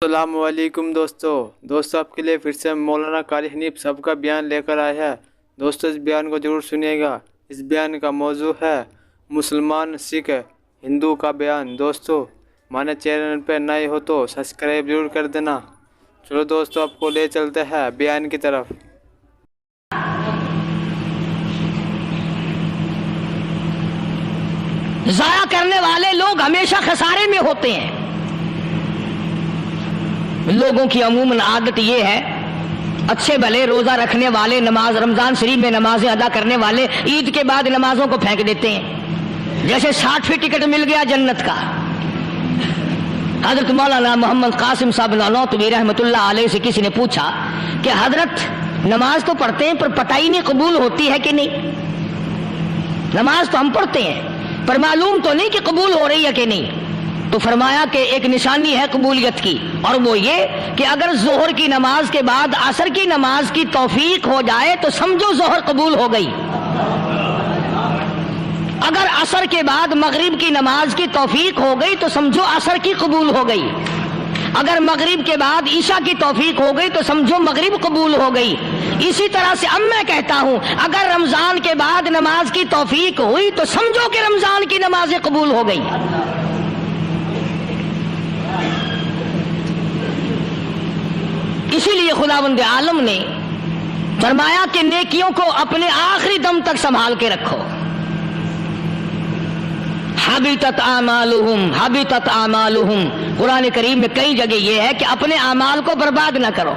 السلام علیکم دوستو آپ کے لیے پھر سے مولانا قاری حنیف صاحب کا بیان لے کر آیا ہے۔ دوستو اس بیان کو ضرور سنیے گا۔ اس بیان کا موضوع ہے مسلمان سکھ ہندو کا بیان۔ دوستو ہمارے چینل پہ نئے ہو تو سبسکرائب ضرور کر دینا۔ چلو دوستو آپ کو لے چلتے ہیں بیان کی طرف۔ ضائع کرنے والے لوگ ہمیشہ خسارے میں ہوتے ہیں۔ لوگوں کی عموماً عادت یہ ہے، اچھے بھلے روزہ رکھنے والے، نماز رمضان شریف میں نمازیں ادا کرنے والے عید کے بعد نمازوں کو پھینک دیتے ہیں جیسے 60 ٹکٹ مل گیا جنت کا۔ حضرت مولانا محمد قاسم صاحب نانوتوی رحمۃ اللہ علیہ سے کسی نے پوچھا کہ حضرت نماز تو پڑھتے ہیں پر پتہ ہی نہیں قبول ہوتی ہے کہ نہیں۔ نماز تو ہم پڑھتے ہیں پر معلوم تو نہیں کہ قبول ہو رہی ہے کہ نہیں۔ تو فرمایا کہ ایک نشانی ہے قبولیت کی، اور وہ یہ کہ اگر ظہر کی نماز کے بعد عصر کی نماز کی توفیق ہو جائے تو سمجھو ظہر قبول ہو گئی۔ اگر عصر کے بعد مغرب کی نماز کی توفیق ہو گئی تو سمجھو عصر کی قبول ہو گئی۔ اگر مغرب کے بعد عشاء کی توفیق ہو گئی تو سمجھو مغرب قبول ہو گئی۔ اسی طرح سے اب میں کہتا ہوں اگر رمضان کے بعد نماز کی توفیق ہوئی تو سمجھو کہ رمضان کی نمازیں قبول ہو گئی۔ اسی لیے خداوند عالم نے فرمایا کہ نیکیوں کو اپنے آخری دم تک سنبھال کے رکھو۔ حبطت اعمالہم، قرآن کریم میں کئی جگہ یہ ہے کہ اپنے اعمال کو برباد نہ کرو۔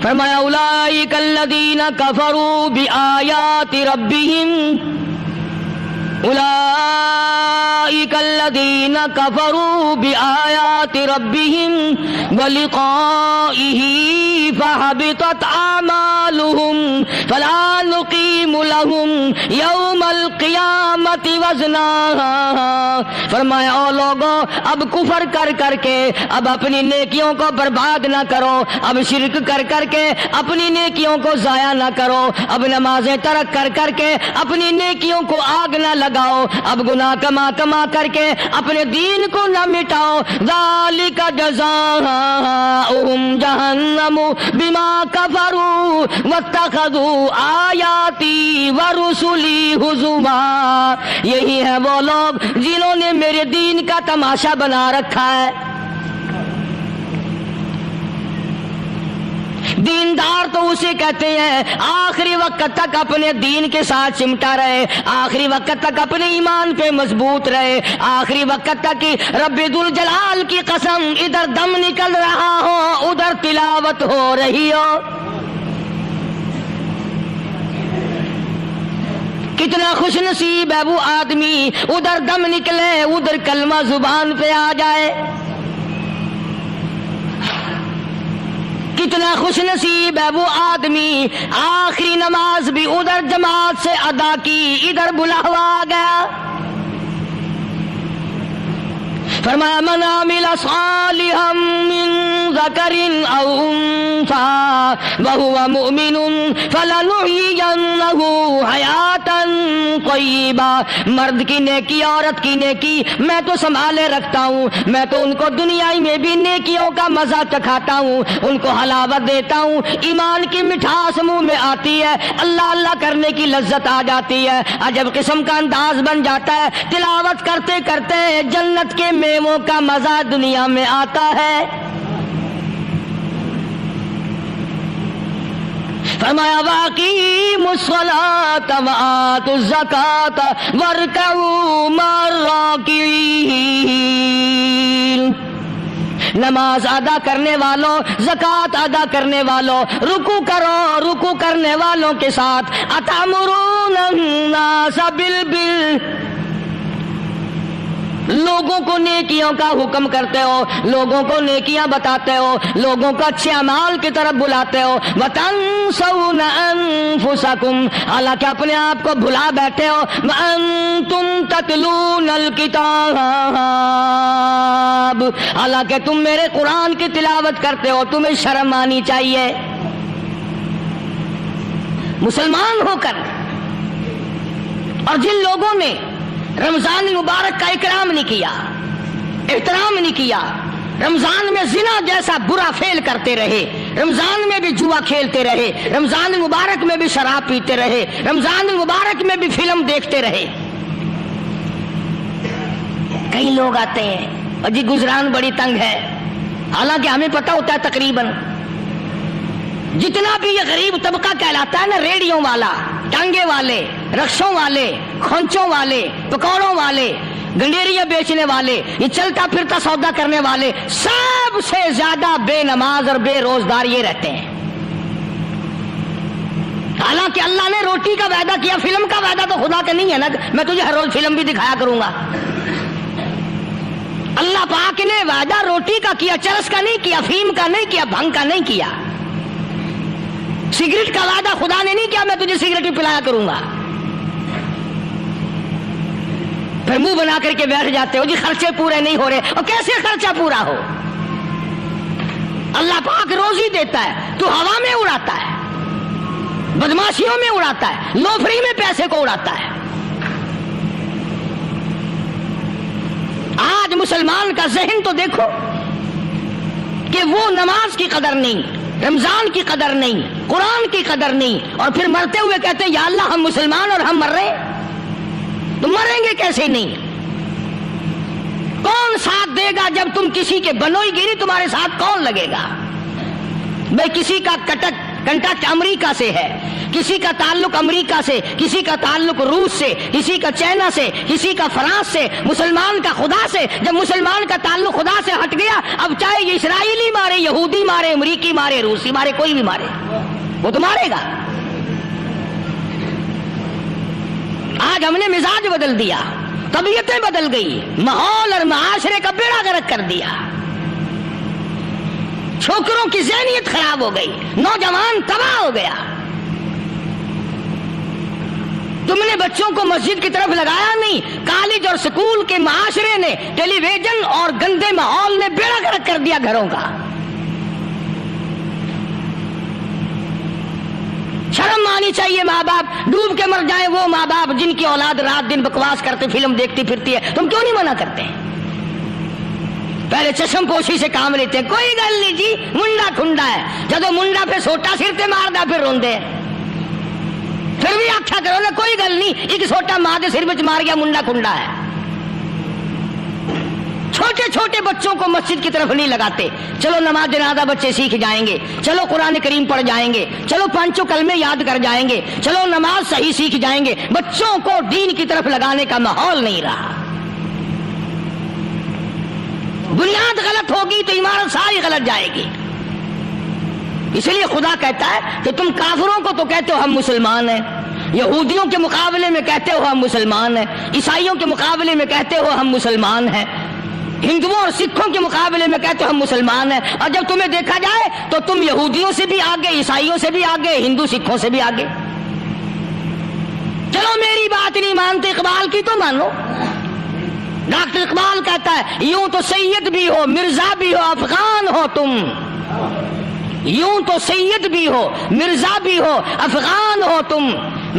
فرمایا اولئک الذین کفروا بآیات ربہم، اولئک الذین کفروا بآیات ربہم ولقائہ فحبطت اعمالہم فلا نقیم لہم یوم القیامت وزنا۔ فرمایا او لوگوں اب کفر کر کر کے اب اپنی نیکیوں کو برباد نہ کرو، اب شرک کر کر کے اپنی نیکیوں کو ضائع نہ کرو، اب نمازیں ترک کر کر کے اپنی نیکیوں کو آگ نہ لگاؤ، اب گناہ کما کما کر کے اپنے دین کو نہ مٹاؤ۔ ذالک جزاؤہم جہنم بما کفروا واتخذوا آیاتی ورسلی ہزوا۔ یہی ہے وہ لوگ جنہوں نے میرے دین کا تماشا بنا رکھا ہے۔ دیندار تو اسے کہتے ہیں آخری وقت تک اپنے دین کے ساتھ چمٹا رہے، آخری وقت تک اپنے ایمان پہ مضبوط رہے، آخری وقت تک رب ذوالجلال کی قسم ادھر دم نکل رہا ہو ادھر تلاوت ہو رہی ہو۔ کتنا خوش نصیب ہے وہ آدمی ادھر دم نکلے ادھر کلمہ زبان پہ آ جائے۔ کتنا خوش نصیب ہے وہ آدمی آخری نماز بھی ادھر جماعت سے ادا کی ادھر بلاوا آ گیا۔ فرمایا من عمل صالحا من ذکر او انثى وهو مؤمن فلنحيينه حیاتا طیبہ۔ مرد کی نیکی عورت کی نیکی میں تو سنبھالے رکھتا ہوں، میں تو ان کو دنیا میں بھی نیکیوں کا مزہ چکھاتا ہوں، ان کو حلاوت دیتا ہوں، ایمان کی مٹھاس منہ میں آتی ہے، اللہ اللہ کرنے کی لذت آ جاتی ہے، عجب قسم کا انداز بن جاتا ہے، تلاوت کرتے کرتے جنت کے میووں کا مزہ دنیا میں آتا ہے۔ فرمایا واقیموا الصلاۃ وآتوا الزکاۃ وارکعوا مع الراکعین۔ نماز ادا کرنے والوں، زکوٰۃ ادا کرنے والوں، رکوع کرو، رکوع کرنے والوں کے ساتھ۔ اتامرون الناس بالبر، لوگوں کو نیکیوں کا حکم کرتے ہو، لوگوں کو نیکیاں بتاتے ہو، لوگوں کو اچھے اعمال کی طرف بلاتے ہو۔ وَتَنْسَوْنَ أَنفُسَكُمْ، حالانکہ اپنے آپ کو بھلا بیٹھے ہو۔ وَأَنْتُمْ تَتْلُونَ الْكِتَابَ، حالانکہ تم میرے قرآن کی تلاوت کرتے ہو، تمہیں شرم آنی چاہیے۔ مسلمان ہو کر اور جن لوگوں نے رمضان مبارک کا اکرام نہیں کیا، احترام نہیں کیا، رمضان میں زنا جیسا برا فعل کرتے رہے، رمضان میں بھی جوا کھیلتے رہے، رمضان مبارک میں بھی شراب پیتے رہے، رمضان مبارک میں بھی فلم دیکھتے رہے۔ کئی لوگ آتے ہیں اور جی گزران بڑی تنگ ہے، حالانکہ ہمیں پتہ ہوتا ہے تقریباً جتنا بھی یہ غریب طبقہ کہلاتا ہے نا، ریڑیوں والا، ٹانگے والے، رکشوں والے، کھونچوں والے، پکوڑوں والے، گنڈیریاں بیچنے والے، یہ چلتا پھرتا سودا کرنے والے، سب سے زیادہ بے نماز اور بے روزدار یہ رہتے ہیں۔ حالانکہ اللہ نے روٹی کا وعدہ کیا، فلم کا وعدہ تو خدا کا نہیں ہے نا، میں تجھے ہر روز فلم بھی دکھایا کروں گا۔ اللہ پاک نے وعدہ روٹی کا کیا، چرس کا نہیں کیا، افیم کا نہیں کیا، بھنگ کا نہیں کیا۔ سگریٹ کا وعدہ خدا نے نہیں کیا میں تجھے سگریٹ بھی پلایا کروں گا۔ پھر منہ بنا کر کے بیٹھ جاتے ہو جی خرچے پورے نہیں ہو رہے، اور کیسے خرچہ پورا ہو؟ اللہ پاک روزی دیتا ہے، تو ہوا میں اڑاتا ہے، بدماشیوں میں اڑاتا ہے، لوفری میں پیسے کو اڑاتا ہے۔ آج مسلمان کا ذہن تو دیکھو کہ وہ نماز کی قدر نہیں، رمضان کی قدر نہیں، قرآن کی قدر نہیں، اور پھر مرتے ہوئے کہتے ہیں یا اللہ ہم مسلمان اور ہم مر رہے ہیں۔ تو مریں گے کیسے نہیں؟ کون ساتھ دے گا جب تم کسی کے بنوئی گیری، تمہارے ساتھ کون لگے گا؟ بھائی کسی کا کنٹیکٹ امریکہ سے ہے، کسی کا تعلق امریکہ سے، کسی کا تعلق روس سے، کسی کا چائنا سے، کسی کا فرانس سے، مسلمان کا خدا سے۔ جب مسلمان کا تعلق خدا سے ہٹ گیا، اب چاہے یہ اسرائیلی مارے، یہودی مارے، امریکی مارے، روسی مارے، کوئی بھی مارے، وہ تو مارے گا۔ آج ہم نے مزاج بدل دیا، طبیعتیں بدل گئی، ماحول اور معاشرے کا بیڑا غرق کر دیا، چھوکروں کی ذہنیت خراب ہو گئی، نوجوان تباہ ہو گیا۔ تم نے بچوں کو مسجد کی طرف لگایا نہیں، کالج اور سکول کے معاشرے نے، ٹیلی ویژن اور گندے ماحول نے بیڑا غرق کر دیا گھروں کا۔ شرم آنی چاہیے ماں باپ، ڈوب کے مر جائیں وہ ماں باپ جن کی اولاد رات دن بکواس کرتے فلم دیکھتی پھرتی ہے۔ تم کیوں نہیں منع کرتے؟ پہلے چشم پوشی سے کام لیتے ہیں، کوئی گل نہیں جی منڈا ٹھنڈا ہے، جدو منڈا پہ سوٹا سر تے ماردا پھر روندے، پھر بھی آکھا کرو نا کوئی گل نہیں، ایک سوٹا ماں دے سر وچ مار گیا منڈا ٹھنڈا ہے۔ چھوٹے چھوٹے بچوں کو مسجد کی طرف نہیں لگاتے، چلو نماز جنازہ بچے سیکھ جائیں گے، چلو قرآن کریم پڑھ جائیں گے، چلو پانچوں کلمے یاد کر جائیں گے، چلو نماز صحیح سیکھ جائیں گے۔ بچوں کو دین کی طرف لگانے کا ماحول نہیں رہا۔ بنیاد غلط ہوگی تو عمارت ساری غلط جائے گی۔ اس لیے خدا کہتا ہے کہ تم کافروں کو تو کہتے ہو ہم مسلمان ہیں، یہودیوں کے مقابلے میں کہتے ہو ہم مسلمان ہیں، عیسائیوں کے مقابلے میں کہتے ہو ہم مسلمان ہیں، ہندوؤں اور سکھوں کے مقابلے میں کہتے ہو ہم مسلمان ہیں، اور جب تمہیں دیکھا جائے تو تم یہودیوں سے بھی آگے، عیسائیوں سے بھی آگے، ہندو سکھوں سے بھی آگے۔ چلو میری بات نہیں مانتے اقبال کی تو مانو۔ ڈاکٹر اقبال کہتا ہے یوں تو سید بھی ہو، مرزا بھی ہو، افغان ہو تم، یوں تو سید بھی ہو، مرزا بھی ہو، افغان ہو تم،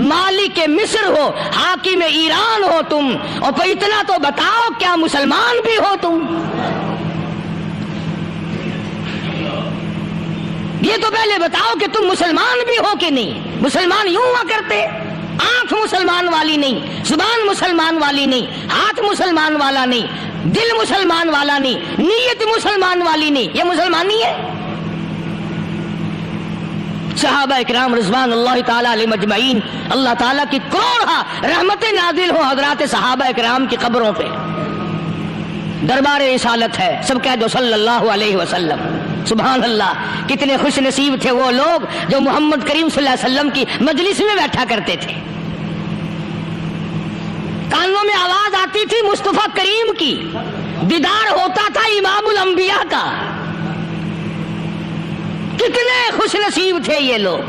مالک مصر ہو، حاکم ایران ہو تم، اور پھر اتنا تو بتاؤ کیا مسلمان بھی ہو تم؟ یہ تو پہلے بتاؤ کہ تم مسلمان بھی ہو کہ نہیں۔ مسلمان یوں ہوا کرتے، آنکھ مسلمان والی نہیں، زبان مسلمان والی نہیں، ہاتھ مسلمان والا نہیں، دل مسلمان والا نہیں، نیت مسلمان والی نہیں، یہ مسلمانی ہے؟ صحابہ اکرام رضوان اللہ تعالیٰ علیہ مجمعین، اللہ تعالیٰ کی کروڑہ رحمتیں نازل ہو حضرات صحابہ اکرام کی قبروں پہ۔ دربار رسالت ہے، سب کہہ دو صلی اللہ علیہ وسلم۔ سبحان اللہ، کتنے خوش نصیب تھے وہ لوگ جو محمد کریم صلی اللہ علیہ وسلم کی مجلس میں بیٹھا کرتے تھے۔ کانوں میں آواز آتی تھی مصطفیٰ کریم کی، دیدار ہوتا تھا امام الانبیاء کا۔ کتنے خوش نصیب تھے یہ لوگ۔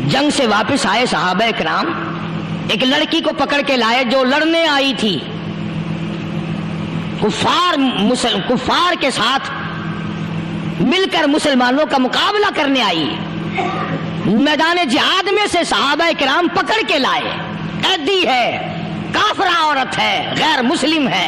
جنگ سے واپس آئے صحابہ کرام، ایک لڑکی کو پکڑ کے لائے جو لڑنے آئی تھی، کفار کے ساتھ مل کر مسلمانوں کا مقابلہ کرنے آئی۔ میدان جہاد میں سے صحابہ کرام پکڑ کے لائے، قیدی ہے، کافرہ عورت ہے، غیر مسلم ہے،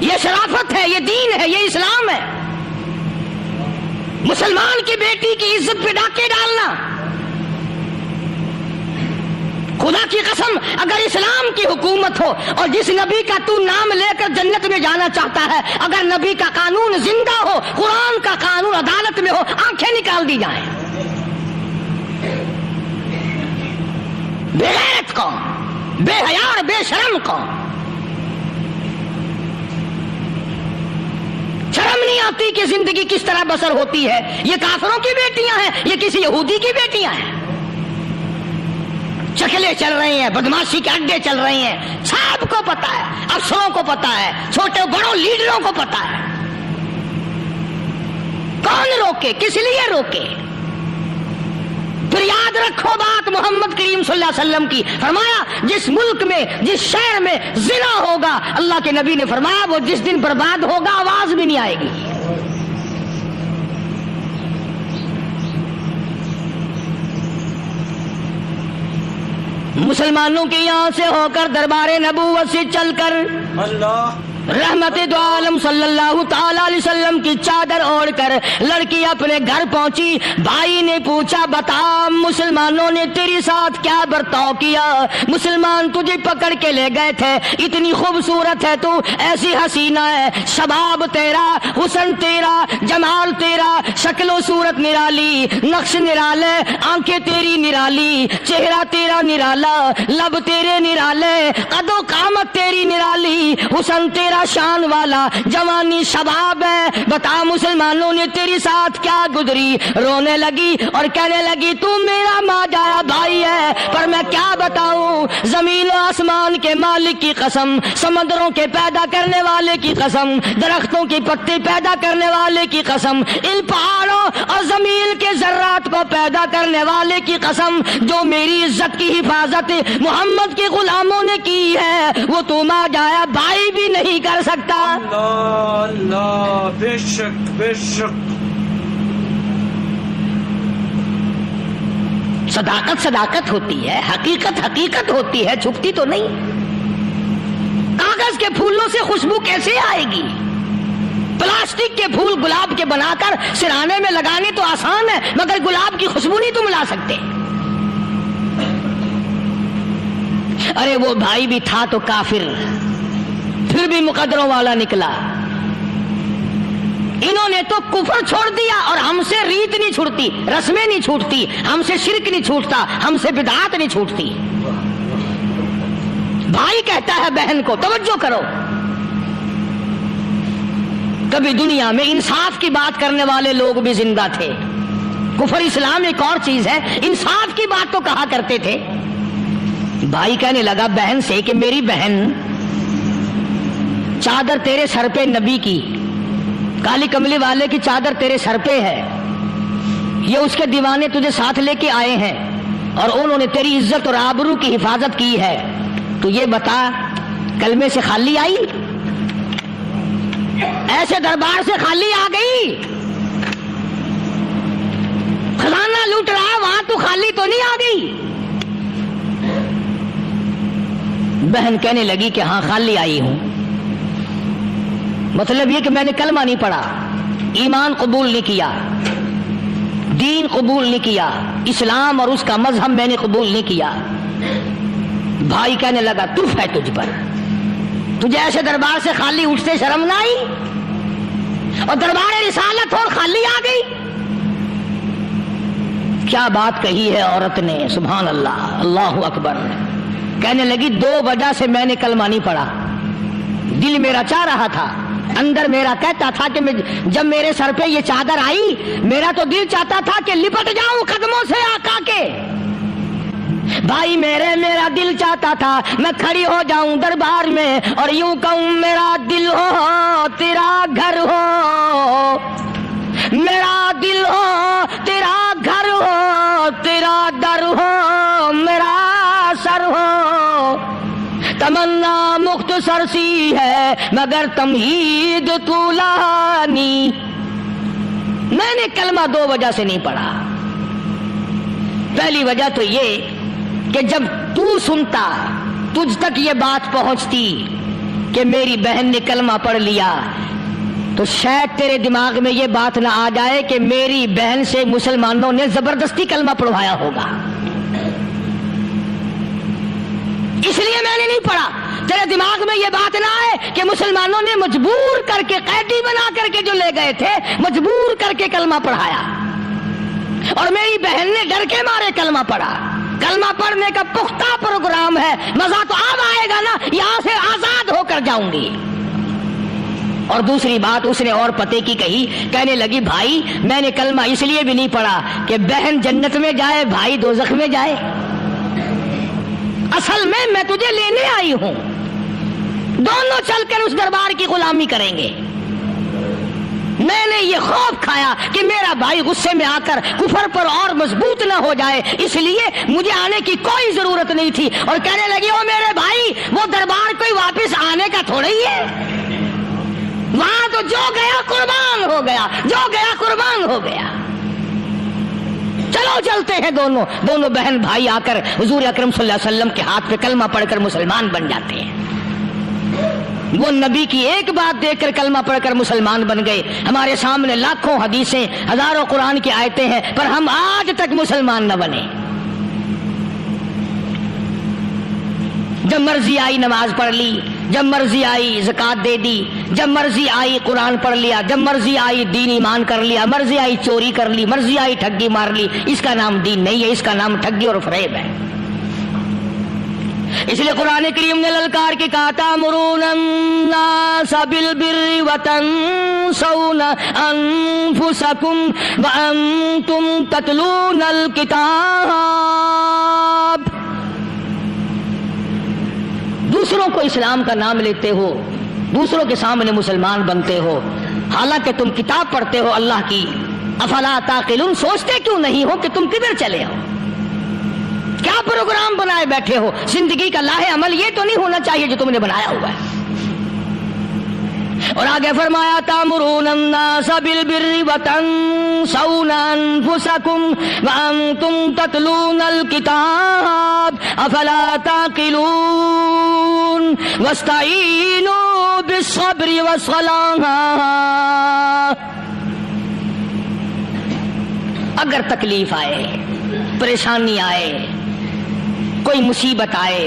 یہ شرافت ہے، یہ دین ہے، یہ اسلام ہے. مسلمان کی بیٹی کی عزت پہ ڈاکے ڈالنا، خدا کی قسم اگر اسلام کی حکومت ہو اور جس نبی کا تو نام لے کر جنت میں جانا چاہتا ہے، اگر نبی کا قانون زندہ ہو، قرآن کا قانون عدالت میں ہو، آنکھیں نکال دی جائیں. بے غیرت قوم، بے حیا اور بے شرم قوم. شرم نہیں آتی کہ زندگی کس طرح بسر ہوتی ہے. یہ کافروں کی بیٹیاں ہیں، یہ کسی یہودی کی بیٹیاں ہیں. چکلے چل رہے ہیں، بدماشی کے اڈے چل رہے ہیں، سب کو پتا ہے، افسروں کو پتا ہے، چھوٹے بڑوں لیڈروں کو پتا ہے. کون روکے؟ کس لیے روکے؟ پھر یاد رکھو بات محمد کریم صلی اللہ علیہ وسلم کی. فرمایا جس ملک میں، جس شہر میں زنا ہوگا، اللہ کے نبی نے فرمایا وہ جس دن برباد ہوگا آواز بھی نہیں آئے گی. مسلمانوں کے یہاں سے ہو کر دربار نبوت سے چل کر اللہ رحمت دو عالم صلی اللہ تعالی علیہ وسلم کی چادر اوڑھ کر لڑکی اپنے گھر پہنچی. بھائی نے پوچھا بتا مسلمانوں نے تیری ساتھ کیا برتاؤ کیا؟ مسلمان تجھے پکڑ کے لے گئے تھے، اتنی خوبصورت ہے تو، ایسی حسینہ ہے، شباب تیرا، حسن تیرا، جمال تیرا، شکل و صورت نرالی، نقش نرالے، آنکھیں تیری نرالی، چہرہ تیرا نرالا، لب تیرے نرالے، قد و قامت تیری نرالی، حسن تیرا شان والا، جوانی شباب ہے، بتا مسلمانوں نے تیری ساتھ کیا گزری؟ رونے لگی اور کہنے لگی تو میرا ماجایا بھائی ہے، پر میں کیا بتاؤں، زمین و آسمان کے مالک کی قسم، سمندروں کے پیدا کرنے والے کی قسم، درختوں کی پتے پیدا کرنے والے کی قسم، ان پہاڑوں اور زمین کے ذرات کو پیدا کرنے والے کی قسم، جو میری عزت کی حفاظت محمد کے غلاموں نے کی ہے وہ تو ماجایا بھائی بھی نہیں کر سکتا. اللہ اللہ، بے شک بے شک. صداقت صداقت ہوتی ہے، حقیقت حقیقت ہوتی ہے، چھپتی تو نہیں. کاغذ کے پھولوں سے خوشبو کیسے آئے گی؟ پلاسٹک کے پھول گلاب کے بنا کر سرانے میں لگانے تو آسان ہے، مگر گلاب کی خوشبو نہیں تم لا سکتے. ارے وہ بھائی بھی تھا تو کافر، پھر بھی مقدروں والا نکلا. انہوں نے تو کفر چھوڑ دیا اور ہم سے ریت نہیں چھوٹتی، رسمیں نہیں چھوٹتی، ہم سے شرک نہیں چھوٹتا، ہم سے بدعات نہیں چھوٹتی. بھائی کہتا ہے بہن کو توجہ کرو. کبھی دنیا میں انصاف کی بات کرنے والے لوگ بھی زندہ تھے. کفر اسلام ایک اور چیز ہے، انصاف کی بات تو کہا کرتے تھے. بھائی کہنے لگا بہن سے کہ میری بہن، چادر تیرے سر پہ نبی کی، کالی کملی والے کی چادر تیرے سر پہ ہے، یہ اس کے دیوانے تجھے ساتھ لے کے آئے ہیں اور انہوں نے تیری عزت اور آبرو کی حفاظت کی ہے. تو یہ بتا کلمے سے خالی آئی؟ ایسے دربار سے خالی آ گئی؟ خزانہ لوٹ رہا ہے وہاں تو خالی تو نہیں آ گئی؟ بہن کہنے لگی کہ ہاں خالی آئی ہوں. مطلب یہ کہ میں نے کلمہ نہیں پڑھا، ایمان قبول نہیں کیا، دین قبول نہیں کیا، اسلام اور اس کا مذہب میں نے قبول نہیں کیا. بھائی کہنے لگا تف ہے تجھ پر، تجھے ایسے دربار سے خالی اٹھتے شرم نہ آئی؟ اور دربار رسالت اور خالی آ گئی. کیا بات کہی ہے عورت نے، سبحان اللہ، اللہ اکبر. کہنے لگی 2 وجہ سے میں نے کلمہ نہیں پڑھا. دل میرا چاہ رہا تھا، اندر میرا کہتا تھا کہ جب میرے سر پہ یہ چادر آئی میرا تو دل چاہتا تھا کہ لپٹ جاؤں قدموں سے آقا کے. بھائی میرا دل چاہتا تھا میں کھڑی ہو جاؤں دربار میں اور یوں کہوں میرا دل ہو تیرا گھر ہو، میرا دل ہو تیرا گھر ہو، تیرا در ہو میرا سر ہو. تمنا مختصر سی ہے مگر تمہید طولانی. میں نے کلمہ 2 وجہ سے نہیں پڑھا. پہلی وجہ تو یہ کہ جب تو سنتا، تجھ تک یہ بات پہنچتی کہ میری بہن نے کلمہ پڑھ لیا تو شاید تیرے دماغ میں یہ بات نہ آ جائے کہ میری بہن سے مسلمانوں نے زبردستی کلمہ پڑھوایا ہوگا، اس لیے میں نے نہیں پڑھا۔ تیرے دماغ میں یہ بات نہ آئے کہ مسلمانوں نے مجبور کر کے، قیدی بنا کر کے جو لے گئے تھے، مجبور کر کے کلمہ پڑھایا اور میری بہن نے ڈر کے مارے کلمہ پڑھا۔ کلمہ پڑھنے کا پختہ پروگرام ہے، مزہ تو اب آئے گا نا، یہاں سے آزاد ہو کر جاؤں گی۔ اور دوسری بات اس نے اور پتے کی کہی، کہنے لگی بھائی میں نے کلمہ اس لیے بھی نہیں پڑھا کہ بہن جنت میں جائے بھائی دوزخ میں جائے، اصل میں تجھے لینے آئی ہوں، دونوں چل کر اس دربار کی غلامی کریں گے۔ میں نے یہ خوف کھایا کہ میرا بھائی غصے میں آ کر کفر پر اور مضبوط نہ ہو جائے، اس لیے مجھے آنے کی کوئی ضرورت نہیں تھی۔ اور کہنے لگی او میرے بھائی وہ دربار کوئی واپس آنے کا تھوڑا ہی ہے، وہاں تو جو گیا قربان ہو گیا، جو گیا قربان ہو گیا۔ چلو چلتے ہیں، دونوں بہن بھائی آ کر حضور اکرم صلی اللہ علیہ وسلم کے ہاتھ پہ کلمہ پڑھ کر مسلمان بن جاتے ہیں۔ وہ نبی کی ایک بات دیکھ کر کلمہ پڑھ کر مسلمان بن گئے۔ ہمارے سامنے لاکھوں حدیثیں، ہزاروں قرآن کی آیتیں ہیں، پر ہم آج تک مسلمان نہ بنے۔ جب مرضی آئی نماز پڑھ لی، جب مرضی آئی زکات دے دی، جب مرضی آئی قرآن پڑھ لیا، جب مرضی آئی دین ایمان کر لیا، مرضی آئی چوری کر لی، مرضی آئی ٹھگی مار لی۔ اس کا نام دین نہیں ہے، اس کا نام ٹھگی اور فریب ہے۔ اس لیے قرآن کریم نے للکار کے کہا تَأْمُرُونَ النَّاسَ بِالْبِرِّ وَتَنْسَوْنَ أَنفُسَكُمْ وَأَنْتُمْ تَتْلُونَ الْكِتَابَ۔ دوسروں کو اسلام کا نام لیتے ہو، دوسروں کے سامنے مسلمان بنتے ہو، حالانکہ تم کتاب پڑھتے ہو اللہ کی۔ افلا تعقلون، سوچتے کیوں نہیں ہو کہ تم کدھر چلے ہو؟ کیا پروگرام بنائے بیٹھے ہو؟ زندگی کا لاہ عمل یہ تو نہیں ہونا چاہیے جو تم نے بنایا ہوا ہے۔ اور آگے فرمایا تَأْمُرُونَ النَّاسَ بِالْبِرِّ وَتَنْسَوْنَ أَنفُسَكُمْ وَأَنْتُمْ تَتْلُونَ الْكِتَابَ أَفَلَا تَعْقِلُونَ وَاسْتَعِينُوا بِالصَّبْرِ وَالصَّلَاةِ۔ اگر تکلیف آئے، پریشانی آئے، کوئی مصیبت آئے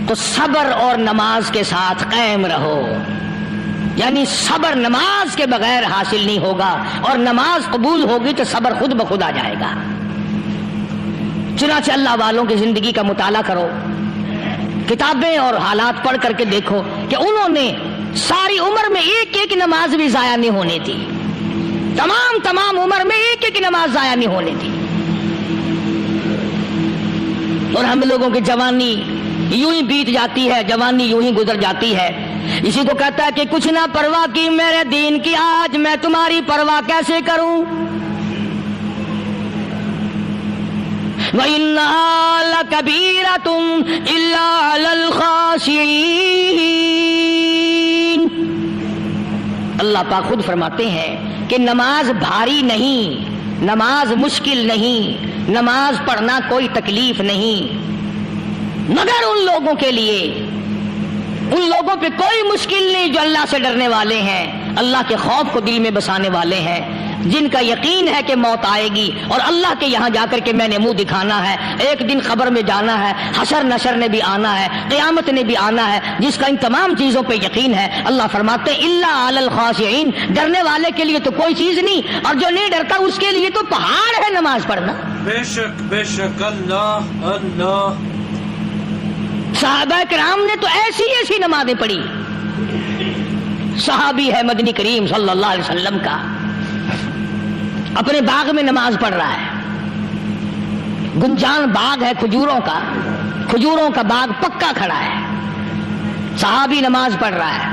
تو صبر اور نماز کے ساتھ قائم رہو۔ یعنی صبر نماز کے بغیر حاصل نہیں ہوگا، اور نماز قبول ہوگی تو صبر خود بخود آ جائے گا۔ چنانچہ اللہ والوں کی زندگی کا مطالعہ کرو، کتابیں اور حالات پڑھ کر کے دیکھو کہ انہوں نے ساری عمر میں ایک ایک نماز بھی ضائع نہیں ہونے دی، تمام عمر میں ایک ایک نماز ضائع نہیں ہونے دی۔ اور ہم لوگوں کی جوانی یوں ہی بیت جاتی ہے، جوانی یوں ہی گزر جاتی ہے۔ اسی کو کہتا ہے کہ کچھ نہ پرواہ کی میرے دین کی، آج میں تمہاری پرواہ کیسے کروں؟ وَإِنَّهَا لَكَبِيرَةٌ إِلَّا عَلَى الْخَاشِعِينَ۔ اللہ پاک خود فرماتے ہیں کہ نماز بھاری نہیں، نماز مشکل نہیں، نماز پڑھنا کوئی تکلیف نہیں، مگر ان لوگوں کے لیے، ان لوگوں پہ کوئی مشکل نہیں جو اللہ سے ڈرنے والے ہیں، اللہ کے خوف کو دل میں بسانے والے ہیں، جن کا یقین ہے کہ موت آئے گی اور اللہ کے یہاں جا کر کے میں نے منہ دکھانا ہے، ایک دن قبر میں جانا ہے، حشر نشر نے بھی آنا ہے، قیامت نے بھی آنا ہے، جس کا ان تمام چیزوں پہ یقین ہے۔ اللہ فرماتے ہیں الا علی الخاشعین، ڈرنے والے کے لیے تو کوئی چیز نہیں، اور جو نہیں ڈرتا اس کے لیے تو پہاڑ ہے نماز پڑھنا۔ بے شک اللہ اللہ۔ صحابہ کرام نے تو ایسی ایسی نمازیں پڑھی۔ صحابی ہے مدنی کریم صلی اللہ علیہ وسلم کا، اپنے باغ میں نماز پڑھ رہا ہے، گنجان باغ ہے کھجوروں کا باغ پکا کھڑا ہے، صحابی نماز پڑھ رہا ہے۔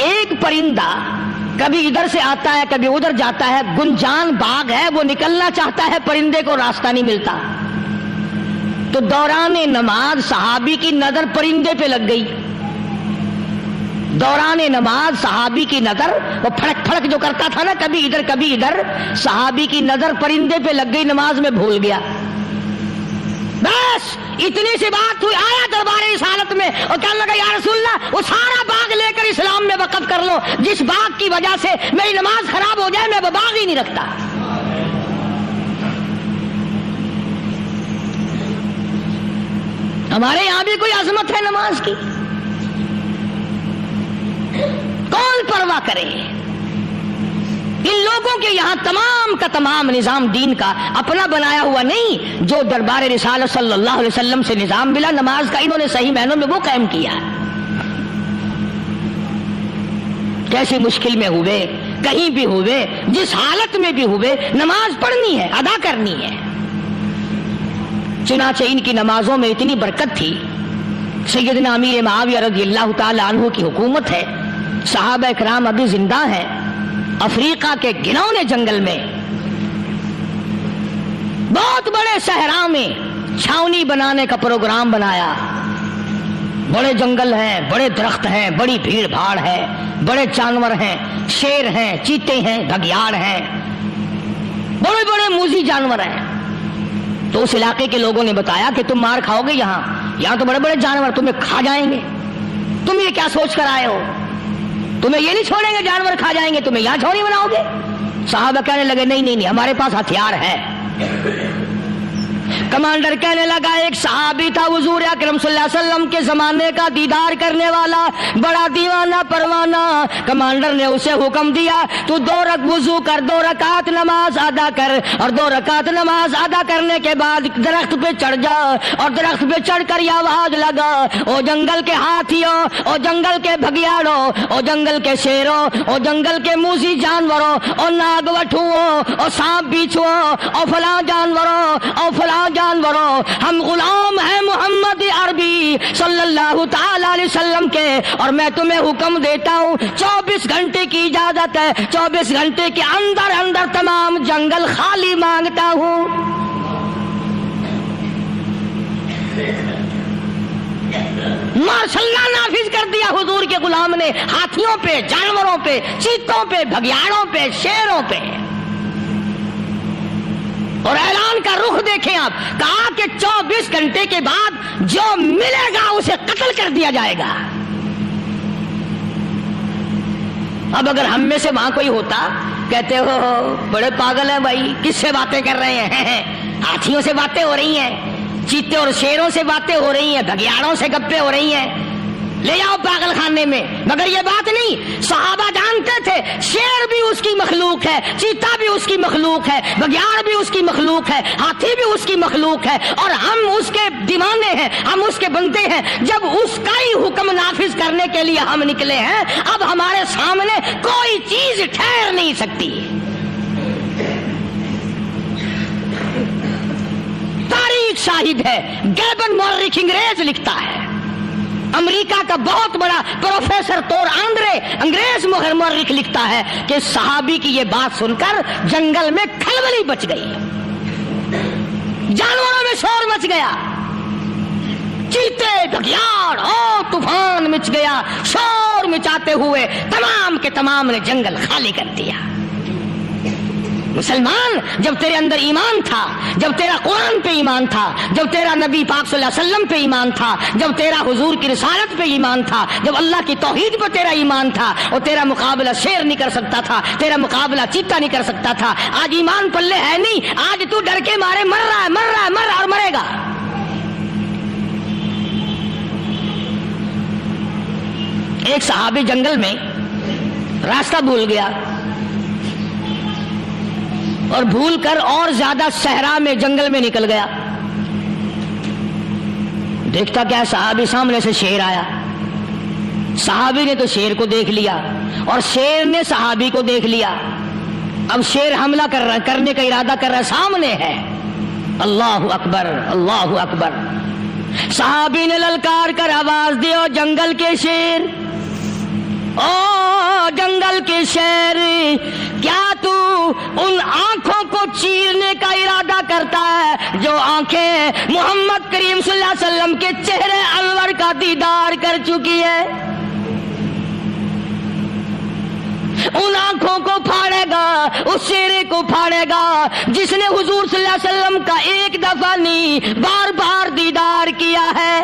ایک پرندہ کبھی ادھر سے آتا ہے کبھی ادھر جاتا ہے، گنجان باغ ہے، وہ نکلنا چاہتا ہے، پرندے کو راستہ نہیں ملتا، تو دوران نماز صحابی کی نظر پرندے پہ لگ گئی۔ دوران نماز صحابی کی نظر، وہ پھڑک پھڑک جو کرتا تھا نا کبھی ادھر، صحابی کی نظر پرندے پہ لگ گئی، نماز میں بھول گیا۔ بس اتنی سی بات ہوئی، آیا دربار رسالت میں اور کہنے لگا یا رسول اللہ وہ سارا باغ جس باغ کی وجہ سے میری نماز خراب ہو جائے میں وہ باغ ہی نہیں رکھتا. ہمارے یہاں بھی کوئی عظمت ہے نماز کی؟ کون پرواہ کرے؟ ان لوگوں کے یہاں تمام کا تمام نظام دین کا اپنا بنایا ہوا نہیں، جو دربار رسالت صلی اللہ علیہ وسلم سے نظام ملا نماز کا، انہوں نے صحیح معنوں میں وہ قائم کیا. کیسی مشکل میں ہوئے، کہیں بھی ہوئے، جس حالت میں بھی ہوئے، نماز پڑھنی ہے، ادا کرنی ہے. چنانچہ ان کی نمازوں میں اتنی برکت تھی. سیدنا امیر معاویہ رضی اللہ تعالی عنہ کی حکومت ہے، صحابہ کرام ابھی زندہ ہیں. افریقہ کے گھنونے جنگل میں بہت بڑے صحرا میں چھاونی بنانے کا پروگرام بنایا. بڑے جنگل ہیں، بڑے درخت ہیں، بڑی بھیڑ بھاڑ ہے، بڑے جانور ہیں، شیر ہیں، چیتے ہیں، گھگیاڑ ہیں، بڑے بڑے موذی جانور ہیں. تو اس علاقے کے لوگوں نے بتایا کہ تم مار کھاؤ گے، یہاں تو بڑے بڑے جانور تمہیں کھا جائیں گے. تم یہ کیا سوچ کر آئے ہو؟ تمہیں یہ نہیں چھوڑیں گے، جانور کھا جائیں گے، تمہیں یہاں چھوڑی بناؤ گے؟ صحابہ کہنے لگے نہیں، ہمارے پاس ہتھیار ہے. کمانڈر کہنے لگا، ایک صحابی تھا حضور اکرم صلی اللہ علیہ وسلم کے زمانے کا دیدار کرنے والا، بڑا دیوانہ پروانہ. کمانڈر نے اسے حکم دیا تو 2 وضو کر، 2 رکعت نماز ادا کر، اور 2 رکعت نماز ادا کرنے کے بعد درخت پہ چڑھ جا، اور درخت پہ چڑھ کر یہ آواز لگا، او جنگل کے ہاتھیوں، او جنگل کے بھگیاڑوں، او جنگل کے شیروں، او جنگل کے موذی جانوروں، او ناگ وٹھوؤں، او سانپ بیچھوؤں، او فلاں جانوروں، او فلاں جانوروں، ہم غلام ہیں محمد عربی صلی اللہ تعالی علیہ وسلم کے، اور میں تمہیں حکم دیتا ہوں 24 گھنٹے کی اجازت ہے، 24 گھنٹے کے اندر تمام جنگل خالی مانگتا ہوں. ماشاء اللہ نافذ کر دیا حضور کے غلام نے، ہاتھیوں پہ، جانوروں پہ، چیتوں پہ، بھگیاڑوں پہ، شیروں پہ. اور اعلان کا رخ دیکھیں آپ، کہا کہ 24 گھنٹے کے بعد جو ملے گا اسے قتل کر دیا جائے گا. اب اگر ہم میں سے وہاں کوئی ہوتا، کہتے ہو بڑے پاگل ہیں بھائی، کس سے باتیں کر رہے ہیں؟ ہاتھیوں سے باتیں ہو رہی ہیں، چیتے اور شیروں سے باتیں ہو رہی ہیں، بھگیاڑوں سے گپیں ہو رہی ہیں، لے جاؤ پاگل خانے میں. مگر یہ بات نہیں، صحابہ جانتے تھے شیر بھی اس کی مخلوق ہے، چیتا بھی اس کی مخلوق ہے، بگیاڑ بھی اس کی مخلوق ہے، ہاتھی بھی اس کی مخلوق ہے، اور ہم اس کے دیوانے ہیں، ہم اس کے بندے ہیں. جب اس کا ہی حکم نافذ کرنے کے لیے ہم نکلے ہیں، اب ہمارے سامنے کوئی چیز ٹھہر نہیں سکتی. تاریخ شاہد ہے، گیبن مورخ انگریز لکھتا ہے، امریکہ کا بہت بڑا پروفیسر تور آندرے انگریز مورخ لکھتا ہے کہ صحابی کی یہ بات سن کر جنگل میں کھلبلی بچ گئی، جانوروں میں شور مچ گیا، چیتے، بھگیاڑ اور طوفان مچ گیا. شور مچاتے ہوئے تمام کے تمام نے جنگل خالی کر دیا. مسلمان، جب تیرے اندر ایمان تھا، جب تیرا قرآن پہ ایمان تھا، جب تیرا نبی پاک صلی اللہ علیہ وسلم پہ ایمان تھا، جب تیرا حضور کی رسالت پہ ایمان تھا، جب اللہ کی توحید پہ تیرا ایمان تھا، اور تیرا مقابلہ شیر نہیں کر سکتا تھا، تیرا مقابلہ چیتا نہیں کر سکتا تھا. آج ایمان پلے ہے نہیں، آج تو ڈر کے مارے مر رہا ہے اور مرے گا. ایک صحابی جنگل میں راستہ بھول گیا، اور بھول کر اور زیادہ صحرا میں جنگل میں نکل گیا. دیکھتا کیا صحابی سامنے سے شیر آیا. صحابی نے تو شیر کو دیکھ لیا اور شیر نے صحابی کو دیکھ لیا. اب شیر حملہ کرنے کا ارادہ کر رہا ہے، سامنے ہے. اللہ اکبر، اللہ اکبر. صحابی نے للکار کر آواز دی، او جنگل کے شیر، او جنگل کے شیر، کیا تو ان آنکھوں کو چیرنے کا ارادہ کرتا ہے جو آنکھیں محمد کریم صلی اللہ علیہ وسلم کے چہرے انور کا دیدار کر چکی ہے؟ ان آنکھوں کو پھاڑے گا، اس چہرے کو پھاڑے گا جس نے حضور صلی اللہ علیہ وسلم کا ایک دفعہ نہیں بار بار دیدار کیا ہے.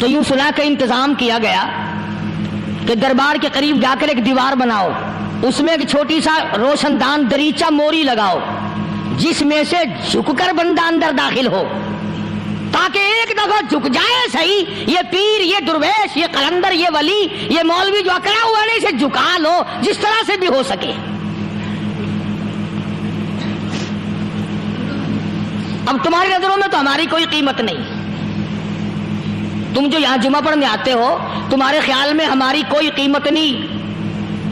تو یوں سنا کہ انتظام کیا گیا کہ دربار کے قریب جا کر ایک دیوار بناؤ، اس میں ایک چھوٹی سا روشن دان دریچہ موری لگاؤ جس میں سے جھک کر بندہ اندر داخل ہو، تاکہ ایک دفعہ جھک جائے صحیح، یہ پیر، یہ درویش، یہ قلندر، یہ ولی، یہ مولوی جو اکڑا ہوا نہیں، اسے جھکا لو جس طرح سے بھی ہو سکے۔ اب تمہاری نظروں میں تو ہماری کوئی قیمت نہیں، تم جو یہاں جمعہ پڑھنے آتے ہو تمہارے خیال میں ہماری کوئی قیمت نہیں،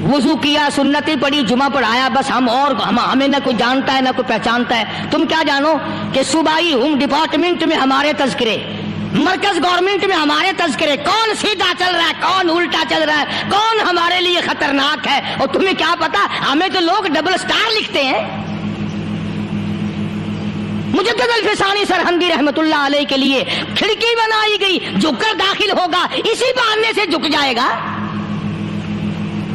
وضو کیا، سنتیں پڑھی، جمعہ پڑھایا، بس ہمیں نہ کوئی جانتا ہے نہ کوئی پہچانتا ہے۔ تم کیا جانو کہ صوبائی ہوم ڈپارٹمنٹ میں ہمارے تذکرے، مرکز گورنمنٹ میں ہمارے تذکرے، کون سیدھا چل رہا ہے، کون الٹا چل رہا ہے، کون ہمارے لیے خطرناک ہے، اور تمہیں کیا پتا ہمیں تو لوگ ڈبل سٹار لکھتے ہیں۔ مجدد الفسانی سرہندی رحمت اللہ علیہ کے لیے کھڑکی بنائی گئی، جھک کر داخل ہوگا، اسی بہانے سے جھک جائے گا۔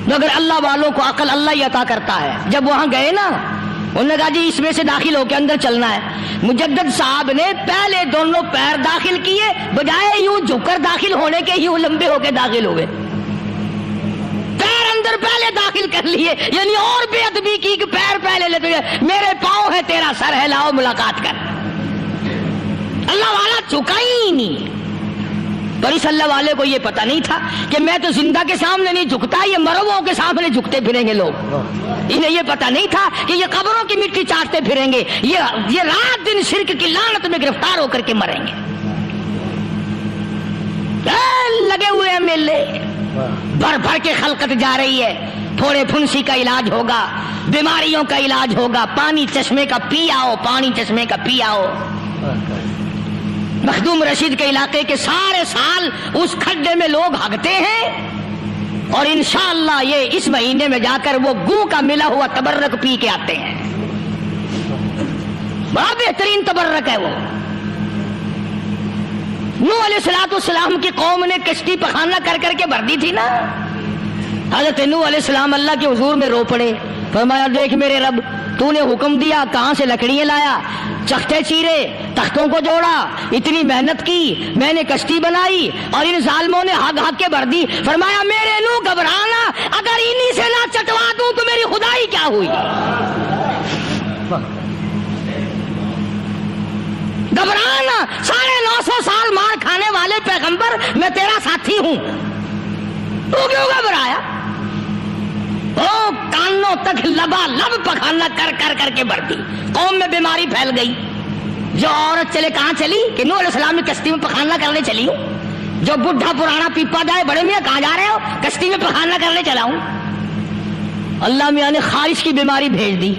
مگر اللہ والوں کو عقل اللہ ہی عطا کرتا ہے۔ جب وہاں گئے نا، انہوں نے کہا جی اس میں سے داخل ہو کے اندر چلنا ہے۔ مجدد صاحب نے پہلے دونوں پیر داخل کیے، بجائے یوں جھک کر داخل ہونے کے یوں لمبے ہو کے داخل ہوئے، پیر اندر پہلے داخل کر لیے، یعنی اور بے ادبی کی کہ پیر پہلے لیتے ہوئے، میرے پاؤں ہے تیرا سر ہے، لاؤ ملاقات کر۔ اللہ والا جھکا ہی نہیں، پر اس اللہ والے کو یہ پتہ نہیں تھا کہ میں تو زندہ کے سامنے نہیں جھکتا، یہ مرووں کے سامنے جھکتے پھریں گے لوگ۔ انہیں یہ پتہ نہیں تھا کہ یہ قبروں کی مٹی چاٹتے پھریں گے، یہ رات دن شرک کی لعنت میں گرفتار ہو کر کے مریں گے۔ لگے ہوئے ہیں میلے، بھر بھر کے خلقت جا رہی ہے، پھوڑے پھنسی کا علاج ہوگا، بیماریوں کا علاج ہوگا، پانی چشمے کا پی آؤ، پانی چشمے کا پی آؤ۔ مخدوم رشید کے علاقے کے سارے سال اس کھڈے میں لوگ ہگتے ہیں، اور انشاءاللہ یہ اس مہینے میں جا کر وہ گوں کا ملا ہوا تبرک پی کے آتے ہیں، بڑا بہترین تبرک ہے وہ۔ نوح علیہ السلام کی قوم نے کشتی پخانہ کر کر کے بھر دی تھی نا، حضرت نوح علیہ السلام اللہ کے حضور میں رو پڑے، فرمایا دیکھ میرے رب، تو نے حکم دیا، کہاں سے لکڑیاں لایا، چختے چیرے، تختوں کو جوڑا، اتنی محنت کی، میں نے کشتی بنائی اور ان ظالموں نے ہگ ہگ کے بھر دی۔ فرمایا میرے نوح گھبرانا، اگر انہی سے نہ چٹوا دوں تو میری خدائی کیا ہوئی۔ گھبرانا، 950 سال مار کھانے والے پیغمبر، میں تیرا ساتھی ہوں، تو کیوں گھبرایا؟ او کانوں تک لبا لب پخانا کر کر کر کے بڑھتی، قوم میں بیماری پھیل گئی۔ جو عورت چلے کہاں چلی کہ نوح علیہ السلام نے کشتی میں پخانا کرنے چلی ہوں، جو بڈھا پرانا پیپا جائے، بڑے میاں کہاں جا رہے ہو، کشتی میں پخانا کرنے چلا ہوں۔ اللہ میاں نے خارش کی بیماری بھیج دی،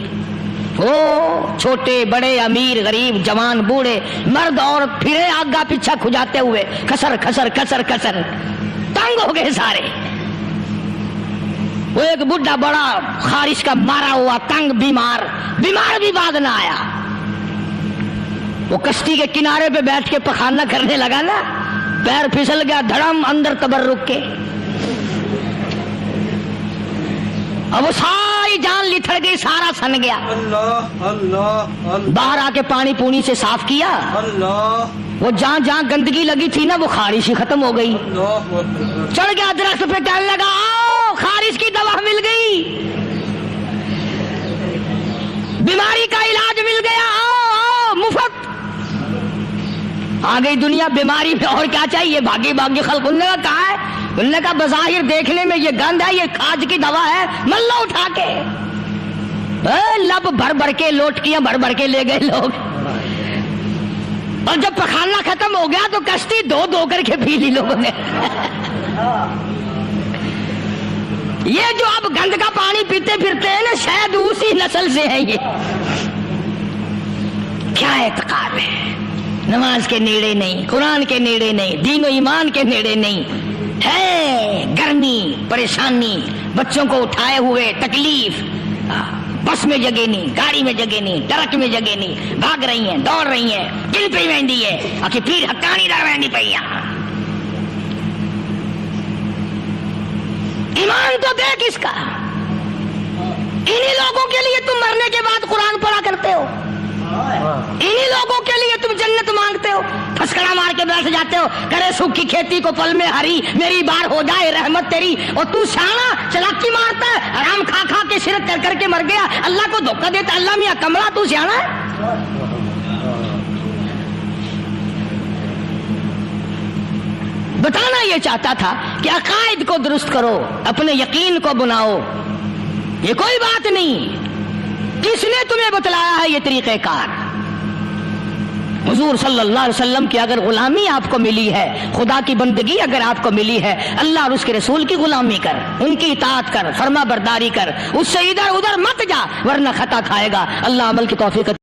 او چھوٹے بڑے، امیر غریب، جوان بوڑھے، مرد عورت پھرے آگا پیچھا کھجاتے ہوئے، کسر کسر کسر کسر، تنگ ہو گئے سارے۔ وہ ایک بڈھا بڑا خارش کا مارا ہوا تنگ بیمار بھی بعد نہ آیا، وہ کشتی کے کنارے پہ بیٹھ کے پخانا کرنے لگا نا، پیر پھسل گیا دھڑم اندر تبرک کے، اب وہ ساری جان لتھڑ گئی، سارا سن گیا۔ اللہ اللہ باہر آ کے پانی پونی سے صاف کیا، اللہ، وہ جہاں جہاں گندگی لگی تھی نا وہ خارش ہی ختم ہو گئی۔ چڑھ گیا درخت پہ، کہنے لگا آؤ خارش کی دوا مل گئی، بیماری کا علاج مل گیا، آؤ آؤ مفت۔ آ گئی دنیا بیماری میں، اور کیا چاہیے، بھاگی بھاگی خلق۔ انہوں نے کہا کہاں ہے؟ انہوں نے کہا بظاہر دیکھنے میں یہ گند ہے، یہ کھاج کی دوا ہے، مل لو اٹھا کے۔ لب بھر بھر کے، لوٹکیاں بھر بھر کے لے گئے لوگ، اور جب پخانا ختم ہو گیا تو کشتی دو دو کر کے پی لی لوگوں نے۔ یہ جو اب گند کا پانی پیتے پھرتے ہیں نا، شاید اسی نسل سے ہے یہ۔ کیا اعتقاد ہے، نماز کے نیڑے نہیں، قرآن کے نیڑے نہیں، دین و ایمان کے نیڑے نہیں، ہے گرمی پریشانی، بچوں کو اٹھائے ہوئے تکلیف، بس میں جگہ نہیں، گاڑی میں جگہ نہیں، ٹرک میں جگہ نہیں، بھاگ رہی ہیں، دوڑ رہی ہیں، کن پہ ویندی ہے، اکی پیر حقانی در ویندی پہیا۔ ایمان تو دیکھ اس کا، انہی لوگوں کے لیے تم مرنے کے بعد قرآن پڑھا کرتے ہو۔ انہی لوگوں کے لیے تم جنت مانگتے ہو، پھسکڑا مار کے بیٹھ جاتے ہو، کرے سکھ کی کھیتی کو پل میں ہری، میری بار ہو جائے رحمت تیری، اور تو سیانا چلاکی مارتا ہے، حرام کھا کھا کے شرک کر کر کے مر گیا، اللہ کو دھوکہ دیتا، اللہ میاں کملا تو سیانا ہے؟ بتانا یہ چاہتا تھا کہ عقائد کو درست کرو، اپنے یقین کو بناؤ، یہ کوئی بات نہیں، کس نے تمہیں بتلایا ہے یہ طریقہ کار؟ حضور صلی اللہ علیہ وسلم کی اگر غلامی آپ کو ملی ہے، خدا کی بندگی اگر آپ کو ملی ہے، اللہ اور اس کے رسول کی غلامی کر، ان کی اطاعت کر، فرما برداری کر، اس سے ادھر ادھر مت جا ورنہ خطا کھائے گا۔ اللہ عمل کی توفیق